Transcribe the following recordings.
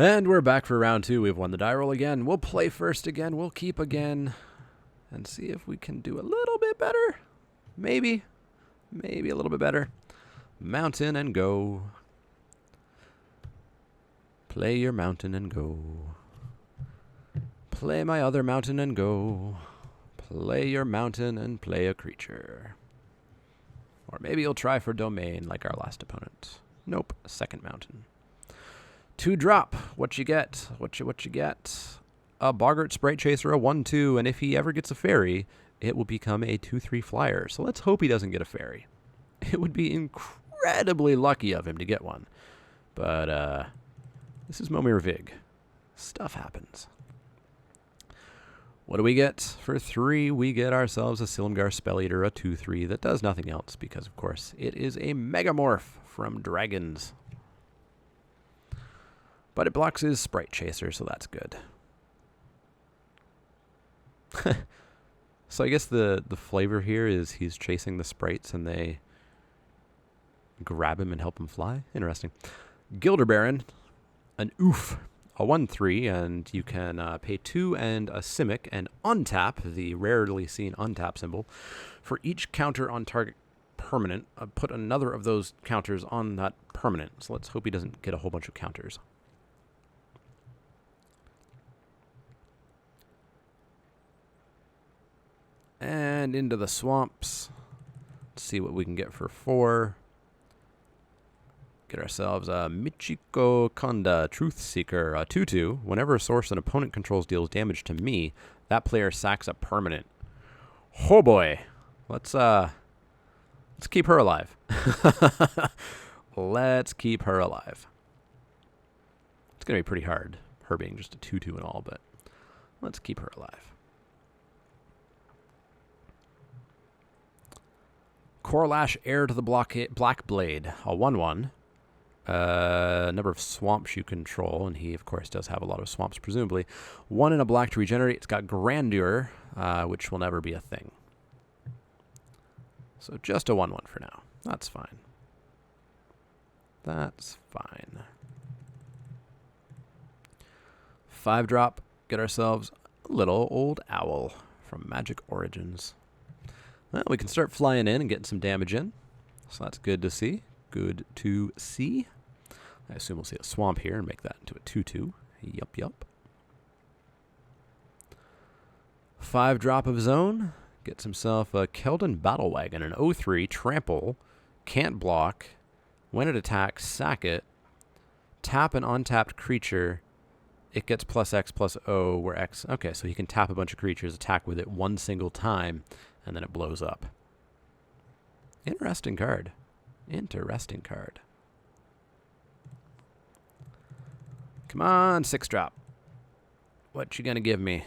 And we're back for round 2. We've won the die roll again. We'll play first again. We'll keep again. And see if we can do a little bit better. Maybe. Maybe a little bit better. Mountain and go. Play your mountain and go. Play my other mountain and go. Play your mountain and play a creature. Or maybe you'll try for domain like our last opponent. Nope, second mountain. 2 drop. What you get? What you get? A Boggart Sprite Chaser, a 1/2, and if he ever gets a fairy, it will become a 2/3 flyer. So let's hope he doesn't get a fairy. It would be incredibly lucky of him to get one. But this is Momir Vig. Stuff happens. What do we get? For 3, we get ourselves a Silumgar Spell Eater, a 2/3 that does nothing else because, of course, it is a Megamorph from Dragons. But it blocks his Sprite Chaser, so that's good. So I guess the flavor here is he's chasing the sprites and they grab him and help him fly. Interesting. Gilder Baron, an oof, a 1/3, and you can pay 2 and a Simic and untap, the rarely seen untap symbol, for each counter on target permanent. Put another of those counters on that permanent. So let's hope he doesn't get a whole bunch of counters. And into the swamps. Let's see what we can get for 4. Get ourselves a Michiko Konda, Truth Seeker, a 2/2. Whenever a source an opponent controls deals damage to me, that player sacks a permanent. Oh boy. Let's keep her alive. Let's keep her alive. It's going to be pretty hard, her being just a 2/2 and all, but let's keep her alive. Corlash, Heir to the Black Blade, a 1/1. Number of swamps you control, and he, of course, does have a lot of swamps, presumably. 1 and a black to regenerate. It's got Grandeur, which will never be a thing. So just a 1/1 for now. That's fine. That's fine. 5 drop. Get ourselves a little old owl from Magic Origins. Well, we can start flying in and getting some damage in. So that's good to see. Good to see. I assume we'll see a swamp here and make that into a 2/2. Yup. 5 drop of his own. Gets himself a Keldon Battle Wagon, an 0/3, trample, can't block. When it attacks, sack it. Tap an untapped creature. It gets +X+O, where X... Okay, so he can tap a bunch of creatures, attack with it one single time, and then it blows up. Interesting card. Interesting card. Come on, 6 drop. What you gonna give me?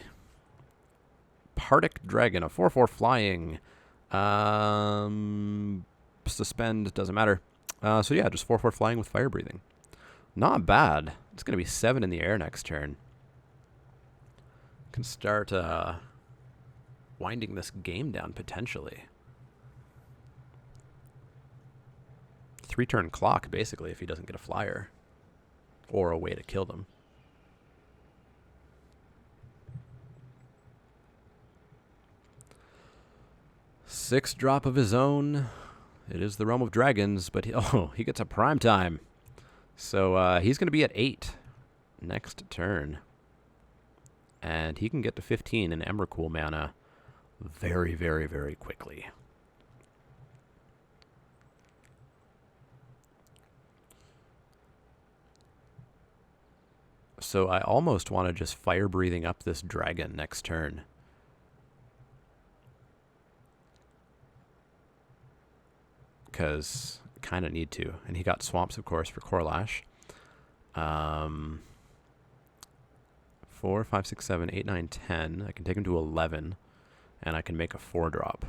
Partic Dragon, a 4/4 flying. Suspend, doesn't matter. So yeah, just 4/4 flying with fire breathing. Not bad. It's gonna be 7 in the air next turn. Can start winding this game down potentially. 3-turn clock, basically, if he doesn't get a flyer. Or a way to kill them. Six drop of his own. It is the Realm of Dragons, but he gets a prime time. So he's going to be at 8 next turn. And he can get to 15 in Emrakul mana very, very, very quickly. So I almost want to just fire breathing up this dragon next turn. Because kind of need to. And he got swamps, of course, for Corlash. 4, 5, 6, 7, 8, 9, 10. I can take him to 11. And I can make a 4-drop.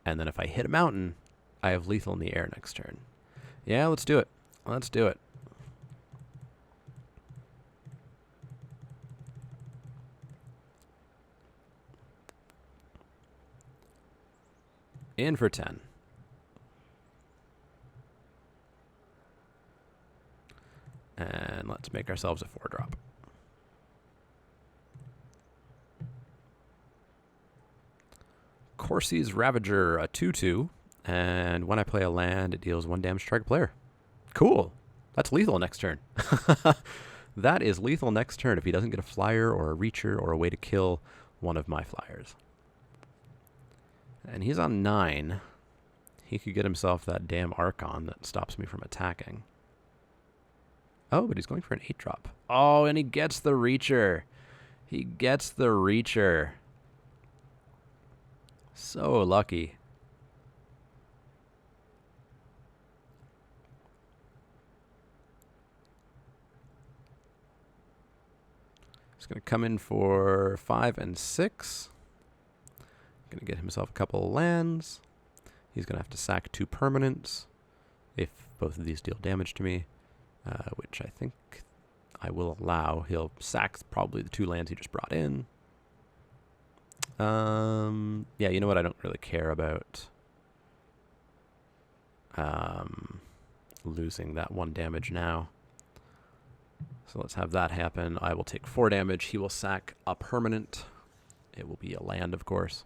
And then if I hit a mountain, I have lethal in the air next turn. Yeah, let's do it. Let's do it. In for 10. And And let's make ourselves a 4-drop. Corsi's Ravager, a 2/2. And when I play a land, it deals 1 damage to target player. Cool. That's lethal next turn. That is lethal next turn if he doesn't get a flyer or a reacher or a way to kill one of my flyers. And he's on 9. He could get himself that damn Archon that stops me from attacking. Oh, but he's going for an 8-drop. Oh, and he gets the reacher. He gets the reacher. So lucky. He's going to come in for 5 and 6. Going to get himself a couple of lands. He's going to have to sack 2 permanents if both of these deal damage to me, which I think I will allow. He'll sack probably the 2 lands he just brought in. Yeah, you know what? I don't really care about losing that 1 damage now. So let's have that happen. I will take 4 damage. He will sack a permanent. It will be a land, of course.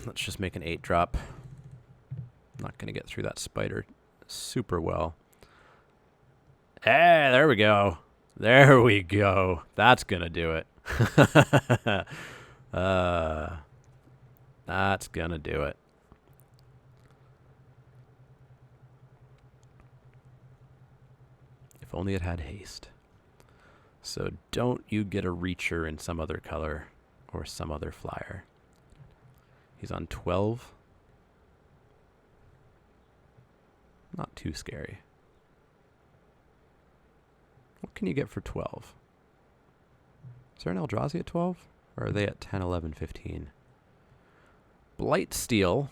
Let's just make an 8-drop. Not going to get through that spider super well. Hey, there we go. There we go. That's going to do it. That's going to do it. If only it had haste. So don't you get a reacher in some other color or some other flyer. He's on 12. Not too scary. What can you get for 12? Is there an Eldrazi at 12? Or are they at 10, 11, 15? Blightsteel.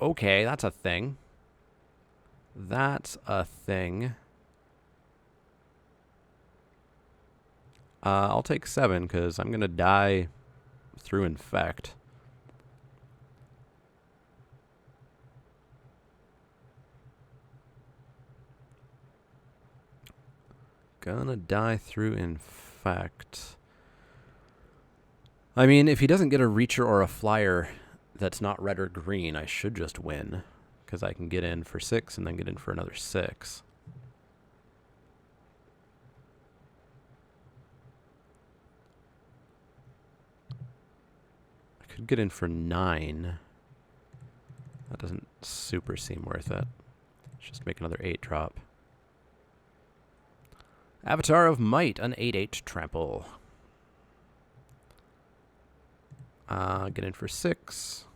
Okay, that's a thing. That's a thing. I'll take 7 because I'm going to die through Infect. Gonna die through Infect. I mean, if he doesn't get a reacher or a flyer that's not red or green, I should just win. Because I can get in for 6 and then get in for another 6. I could get in for 9. That doesn't super seem worth it. Let's just make another 8-drop. Avatar of Might, an 8/8 trample. Get in for 6.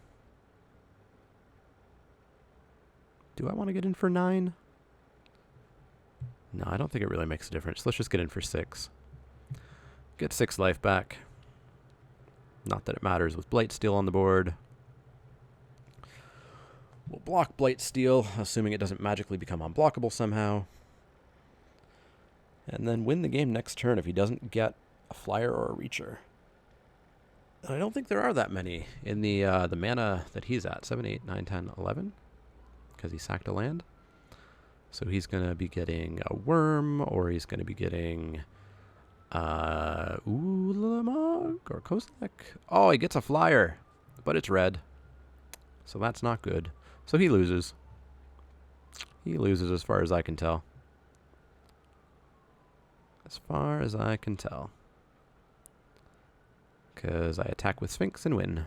Do I want to get in for 9? No, I don't think it really makes a difference. Let's just get in for 6. Get 6 life back. Not that it matters with Blightsteel on the board. We'll block Blightsteel, assuming it doesn't magically become unblockable somehow. And then win the game next turn if he doesn't get a flyer or a reacher. And I don't think there are that many in the mana that he's at. 7, 8, 9, 10, 11. Because he sacked a land. So he's going to be getting a worm, or he's going to be getting Ulamog or Kozilek. Oh, he gets a flyer, but it's red. So that's not good. So he loses. He loses as far as I can tell. As far as I can tell. Because I attack with Sphinx and win.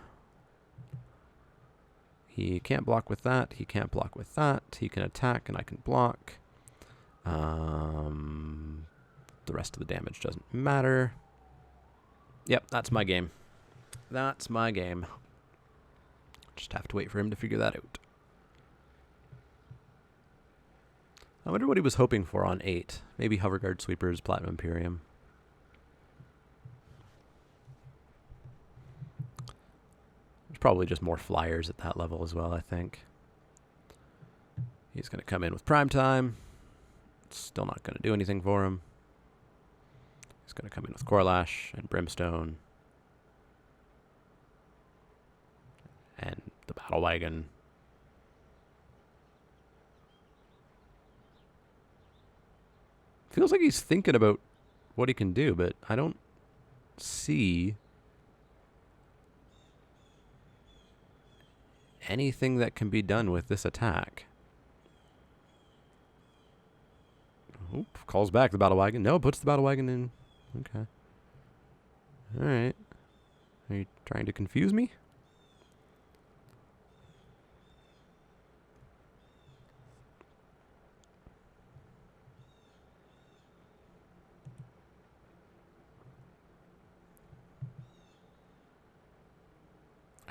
He can't block with that. He can't block with that. He can attack and I can block. The rest of the damage doesn't matter. Yep, that's my game. That's my game. Just have to wait for him to figure that out. I wonder what he was hoping for on 8. Maybe Hoverguard Sweepers, Platinum Imperium. There's probably just more flyers at that level as well, I think. He's going to come in with Prime Time. Still not going to do anything for him. He's going to come in with Corlash and Brimstone. And the Battle Wagon. Feels like he's thinking about what he can do, but I don't see anything that can be done with this attack. Oop, calls back the Battle Wagon. No, puts the Battle Wagon in. Okay. Alright. Are you trying to confuse me?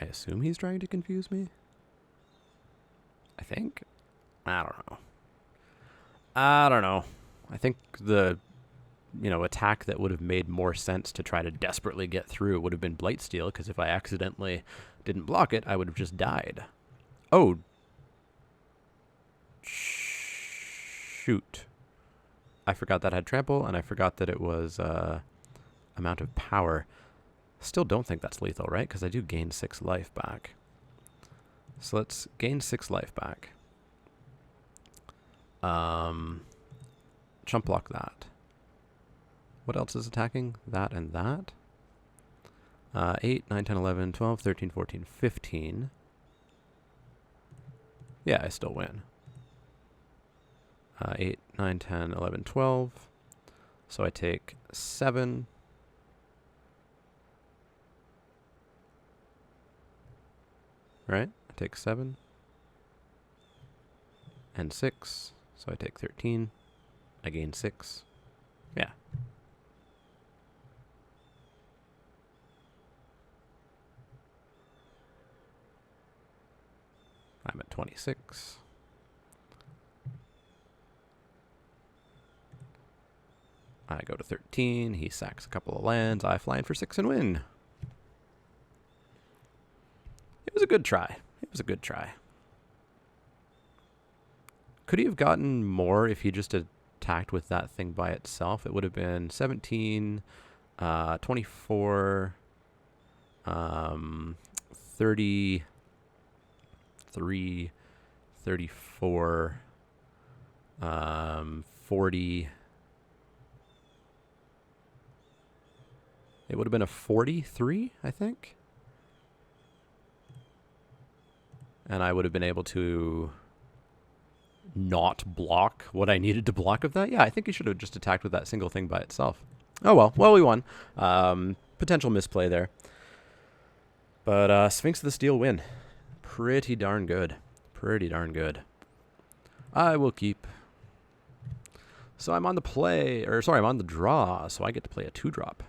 I assume he's trying to confuse me. I think. I don't know. I think the, attack that would have made more sense to try to desperately get through would have been Blightsteel, because if I accidentally didn't block it, I would have just died. Oh. Shoot. I forgot that had trample, and I forgot that it was amount of power. Still don't think that's lethal, right? Because I do gain 6 life back. So let's gain 6 life back. Chump block that. What else is attacking? That and that. 8, 9, 10, 11, 12, 13, 14, 15. Yeah, I still win. 8, 9, 10, 11, 12. So I take 7. Right? I take 7. And 6. So I take 13. I gain 6. Yeah. I'm at 26. I go to 13. He sacks a couple of lands. I fly in for 6 and win. It was a good try. It was a good try. Could he have gotten more if he just attacked with that thing by itself? It would have been 17, 24, 33, 34, 40. It would have been a 43, I think. And I would have been able to not block what I needed to block of that. Yeah, I think he should have just attacked with that single thing by itself. Oh well. Well, we won. Potential misplay there. But Sphinx of the Steel win. Pretty darn good. Pretty darn good. I will keep. So I'm on the I'm on the draw, so I get to play a 2-drop.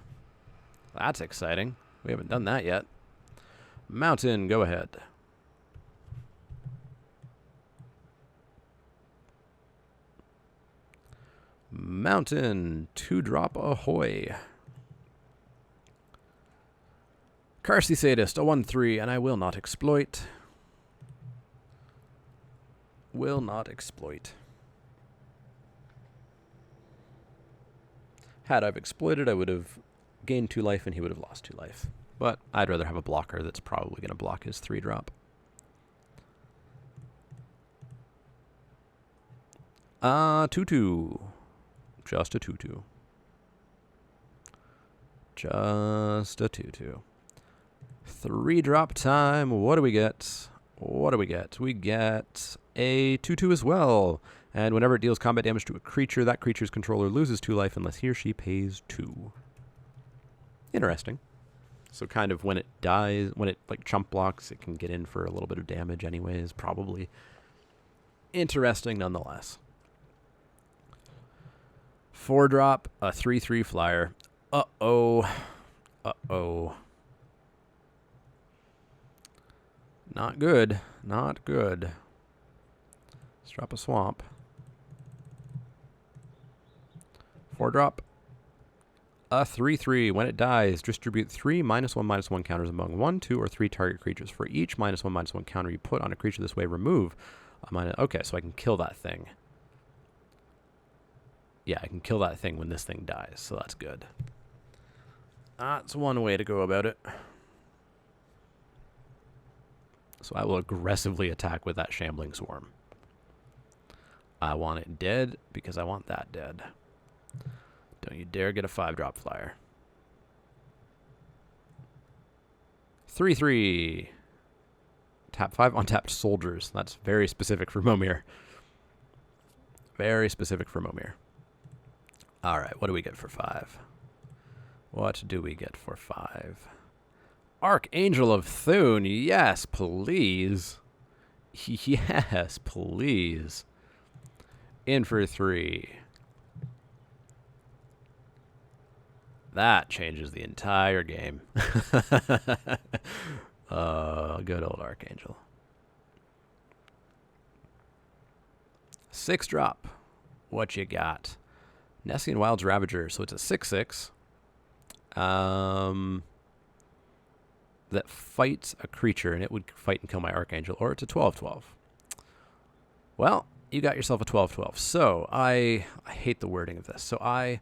That's exciting. We haven't done that yet. Mountain, go ahead. Mountain, 2-drop ahoy. Carsey Sadist, a 1/3, and I will not exploit. Will not exploit. Had I've exploited, I would have gained 2 life and he would have lost 2 life. But I'd rather have a blocker that's probably going to block his 3-drop. 2/2. Just a 2/2. Just a 2/2. 3-drop time. What do we get? What do we get? We get a 2/2 as well. And whenever it deals combat damage to a creature, that creature's controller loses 2 life unless he or she pays 2. Interesting. So kind of when it dies, when it like chump blocks, it can get in for a little bit of damage anyways. Probably interesting nonetheless. 4-drop, a 3/3 flyer. Uh-oh. Uh-oh. Not good. Not good. Let's drop a swamp. 4-drop. A 3/3. When it dies, distribute 3 -1/-1 counters among 1, 2, or 3 target creatures. For each -1/-1 counter you put on a creature this way, remove Okay, so I can kill that thing. Yeah, I can kill that thing when this thing dies, so that's good. That's one way to go about it. So I will aggressively attack with that Shambling Swarm. I want it dead because I want that dead. Don't you dare get a 5-drop flyer. 3/3. Tap 5 untapped soldiers. That's very specific for Momir. Very specific for Momir. Alright, what do we get for 5? What do we get for 5? Archangel of Thune. Yes, please. Yes, please. In for 3. That changes the entire game. Good old Archangel. 6-drop. What you got? Nessian Wild's Ravager. So it's a 6/6. That fights a creature, and it would fight and kill my Archangel, or it's a 12/12. Well, you got yourself a 12/12. So I hate the wording of this. So I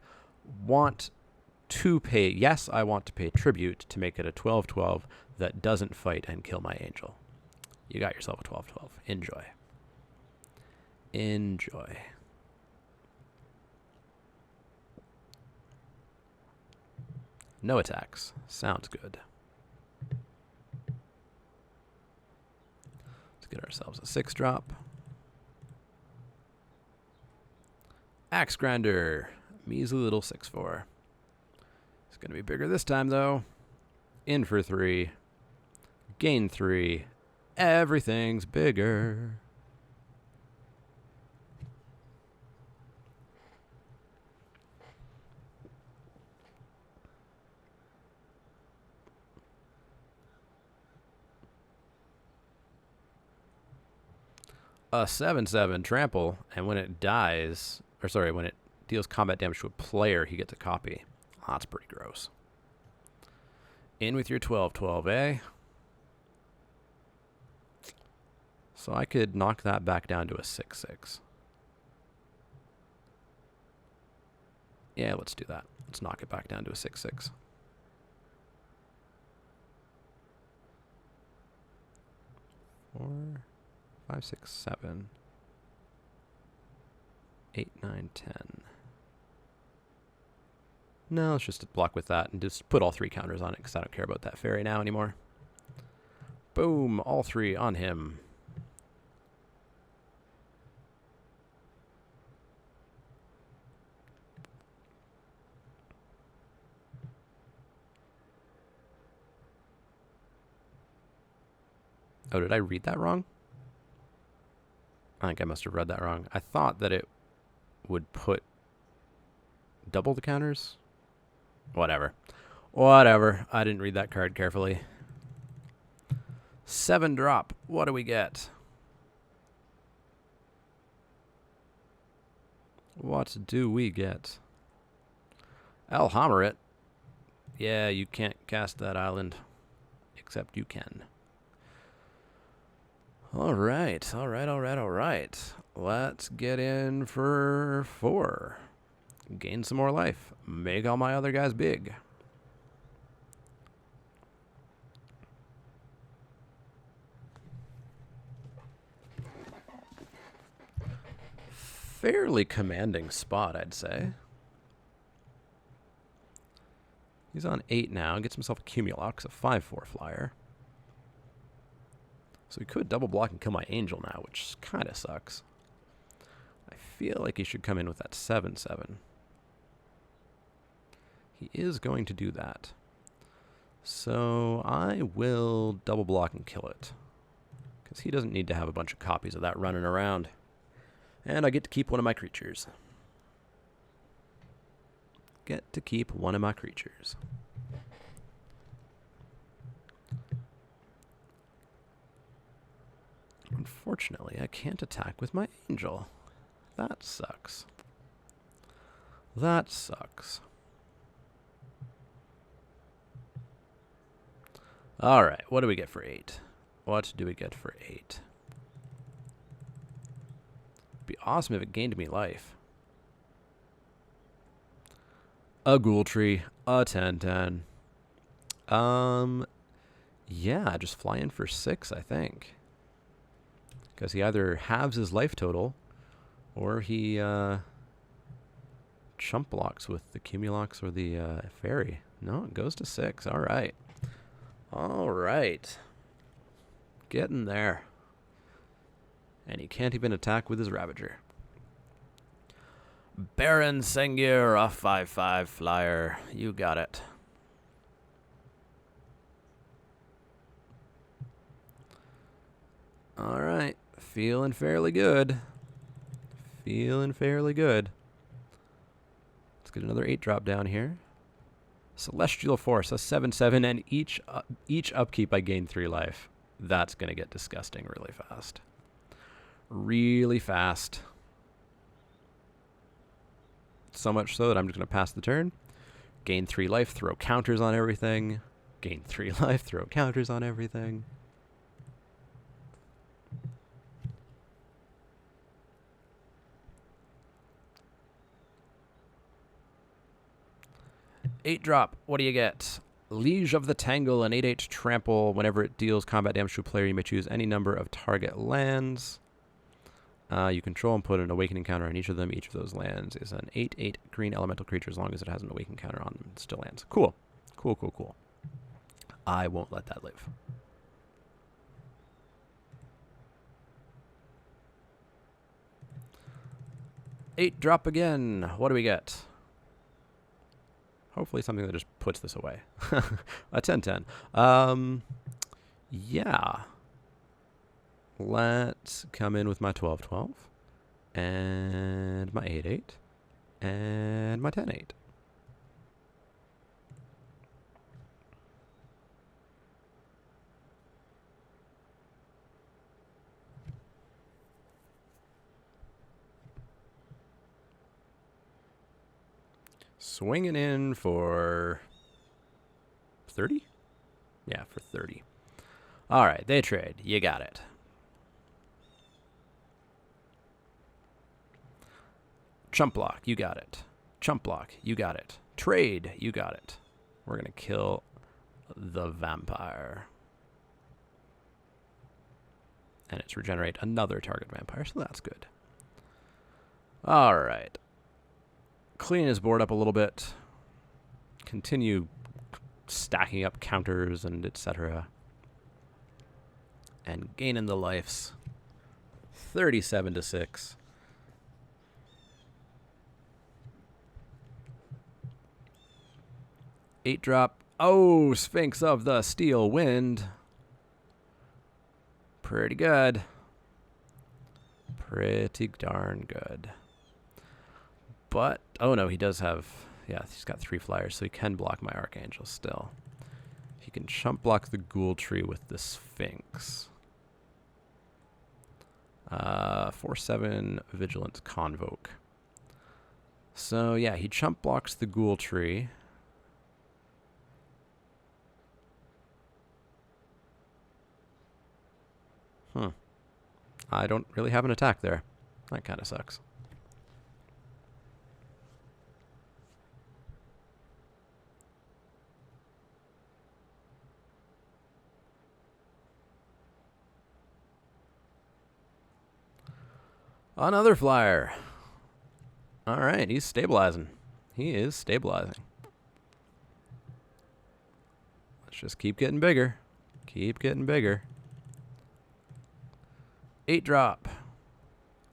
want to pay, yes, I want to pay tribute to make it a 12/12 that doesn't fight and kill my angel. You got yourself a 12/12. Enjoy. Enjoy. No attacks. Sounds good. Let's get ourselves a 6-drop. Axe Grinder. Measly little 6/4. It's going to be bigger this time, though. In for 3. Gain 3. Everything's bigger. A 7/7 trample, and when it dies, or sorry, when it deals combat damage to a player, he gets a copy. Oh, that's pretty gross. In with your 12/12, eh? So I could knock that back down to a 6/6. Yeah, let's do that. Let's knock it back down to a 6/6. Four, 5, 6, 7, 8, 9, 10. No, let's just block with that and just put all 3 counters on it because I don't care about that fairy now anymore. Boom, all 3 on him. Oh, did I read that wrong? I think I must have read that wrong. I thought that it would put double the counters. Whatever. Whatever. I didn't read that card carefully. 7-drop. What do we get? What do we get? Alhammerit. Yeah, you can't cast that island. Except you can. Alright, alright. Let's get in for 4. Gain some more life. Make all my other guys big. Fairly commanding spot, I'd say. He's on 8 now. Gets himself a Cumulox, a 5/4 flyer. So he could double block and kill my angel now, which kind of sucks. I feel like he should come in with that 7/7. He is going to do that. So I will double block and kill it. Because he doesn't need to have a bunch of copies of that running around. And I get to keep one of my creatures. Get to keep one of my creatures. Unfortunately, I can't attack with my angel. That sucks. That sucks. Alright, what do we get for 8? What do we get for 8? Be awesome if it gained me life. A ghoul tree. A 10/10. Yeah, just fly in for 6, I think. Because he either halves his life total, or he chump blocks with the Cumulox or the Fairy. No, it goes to 6. All right. All right. Getting there. And he can't even attack with his Ravager. Baron Sengir, a 5/5 flyer. You got it. All right. Feeling fairly good. Feeling fairly good. Let's get another 8-drop down here. Celestial Force, a 7/7, and each upkeep I gain 3 life. That's going to get disgusting really fast. Really fast. So much so that I'm just going to pass the turn. Gain 3 life, throw counters on everything. Gain 3 life, throw counters on everything. Eight drop. What do you get? Liege of the Tangle, an 8/8 trample. Whenever it deals combat damage to a player, you may choose any number of target lands. You control and put an awakening counter on each of them. Each of those lands is an 8/8 green elemental creature as long as it has an awakening counter on them. It still lands. Cool. Cool, cool, cool. I won't let that live. Eight drop again. What do we get? Hopefully something that just puts this away. A 10/10. Yeah. Let's come in with my 12/12. And my 8/8. And my 10/8. Swinging in for 30? Yeah, for 30. All right, they trade. You got it. Chump block, you got it. Chump block, you got it. Trade, you got it. We're going to kill the vampire. And it's regenerate another target vampire, so that's good. All right. Clean his board up a little bit. Continue stacking up counters and etc. And gaining the lives. 37/6. Eight drop. Oh, Sphinx of the Steel Wind. Pretty good. Pretty darn good. But, oh no, he does have, yeah, he's got 3 flyers, so he can block my Archangel still. He can chump block the Ghoul Tree with the Sphinx. 4/7 Vigilance Convoke. So, yeah, he chump blocks the Ghoul Tree. I don't really have an attack there. That kind of sucks. Another flyer. All right, he's stabilizing. He is stabilizing. Let's just keep getting bigger. Keep getting bigger. 8 drop.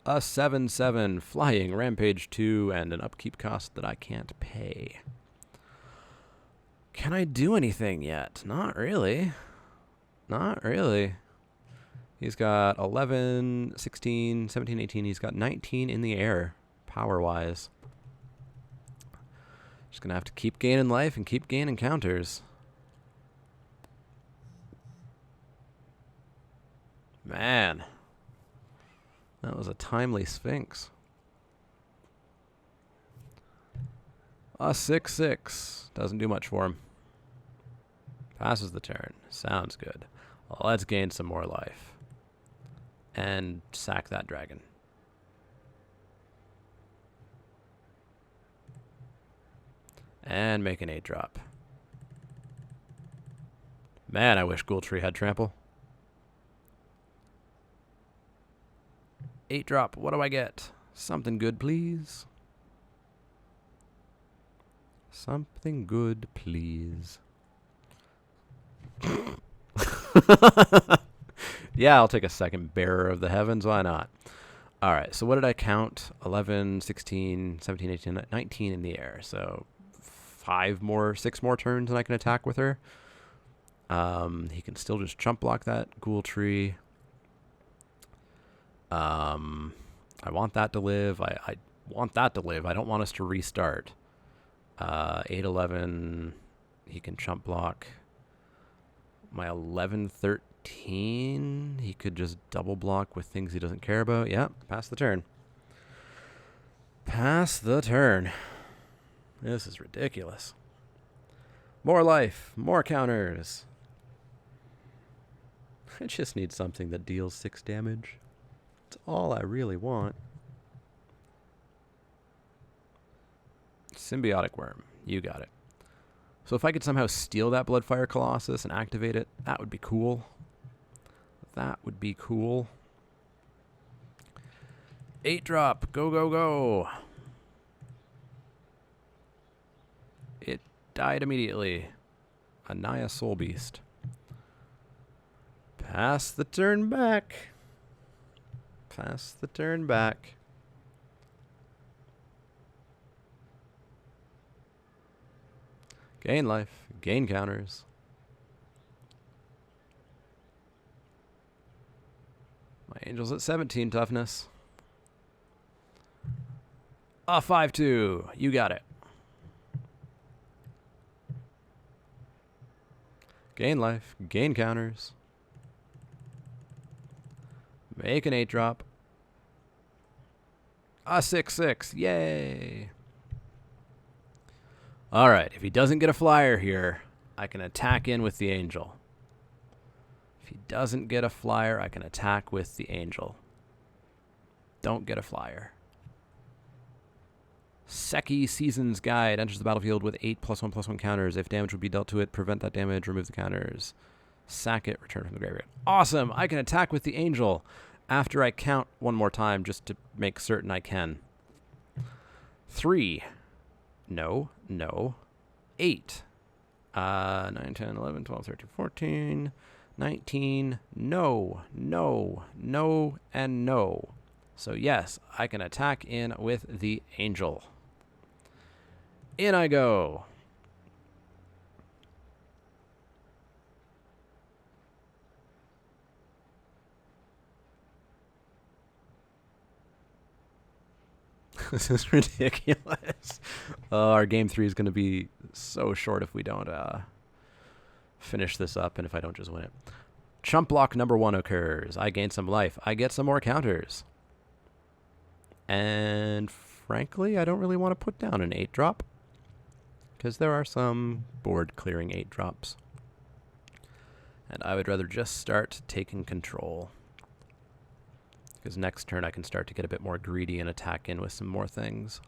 A 7/7 flying rampage 2 and an upkeep cost that I can't pay. Can I do anything yet? Not really. Not really. He's got 11, 16, 17, 18. He's got 19 in the air, power-wise. Just going to have to keep gaining life and keep gaining counters. Man. That was a timely Sphinx. A 6/6. Doesn't do much for him. Passes the turn. Sounds good. Well, let's gain some more life. And sack that dragon. And make an 8-drop. Man, I wish Ghoul Tree had trample. 8-drop, what do I get? Something good, please. Something good, please. Yeah, I'll take a second Bearer of the Heavens. Why not? All right, so what did I count? 11, 16, 17, 18, 19 in the air. So 6 more turns and I can attack with her. He can still just chump block that Ghoul Tree. I want that to live. I want that to live. I don't want us to restart. 8, 11. He can chump block. My 11, 13. He could just double block with things he doesn't care about. Yeah, pass the turn. Pass the turn. This is ridiculous. More life. More counters. I just need something that deals 6 damage. That's all I really want. Symbiotic Worm. You got it. So if I could somehow steal that Bloodfire Colossus and activate it, that would be cool. That would be cool. 8-drop. Go, go, go. It died immediately. Anaya Soul Beast. Pass the turn back. Pass the turn back. Gain life. Gain counters. My angel's at 17 toughness. 5-2. You got it. Gain life. Gain counters. Make an 8-drop. 6-6. Yay. All right. If he doesn't get a flyer here, I can attack in with the angel. If he doesn't get a flyer, I can attack with the angel. Don't get a flyer. Seki Season's Guide enters the battlefield with 8 +1/+1 counters. If damage would be dealt to it, prevent that damage, remove the counters. Sack it, return from the graveyard. Awesome! I can attack with the angel after I count one more time just to make certain I can. 3. No. 8. 9, 10, 11, 12, 13, 14, 19. No, and no. So yes, I can attack in with the angel. In I go. This is ridiculous. Our game 3 is going to be so short if we don't finish this up and if I don't just win it. Chump block number 1 occurs. I gain some life. I get some more counters. And frankly, I don't really want to put down an 8-drop because there are some board clearing 8-drops. And I would rather just start taking control. Because next turn I can start to get a bit more greedy and attack in with some more things.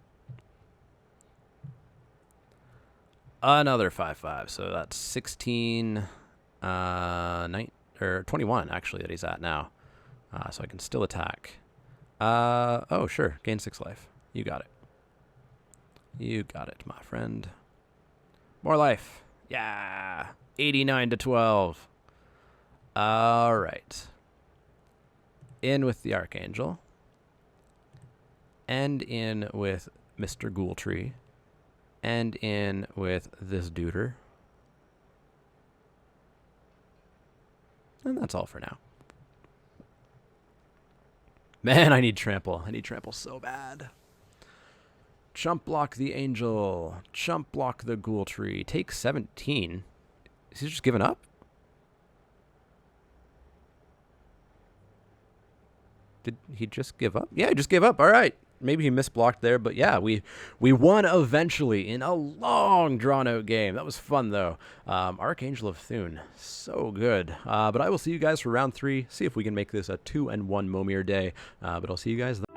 Another 5/5, so that's 16, 21 actually that he's at now. So I can still attack. Oh sure, gain 6 life. You got it. You got it, my friend. More life. Yeah, 89-12. All right. In with the Archangel. And in with Mr. Ghoul Tree. And in with this duder. And that's all for now. Man, I need trample. I need trample so bad. Chump block the angel. Chump block the Ghoul Tree. Take 17. Is he just giving up? Did he just give up? Yeah, he just gave up. All right. Maybe he misblocked there, but yeah, we won eventually in a long, drawn-out game. That was fun, though. Archangel of Thune. So good. But I will see you guys for round 3. See if we can make this a 2-1 Momir day. But I'll see you guys then.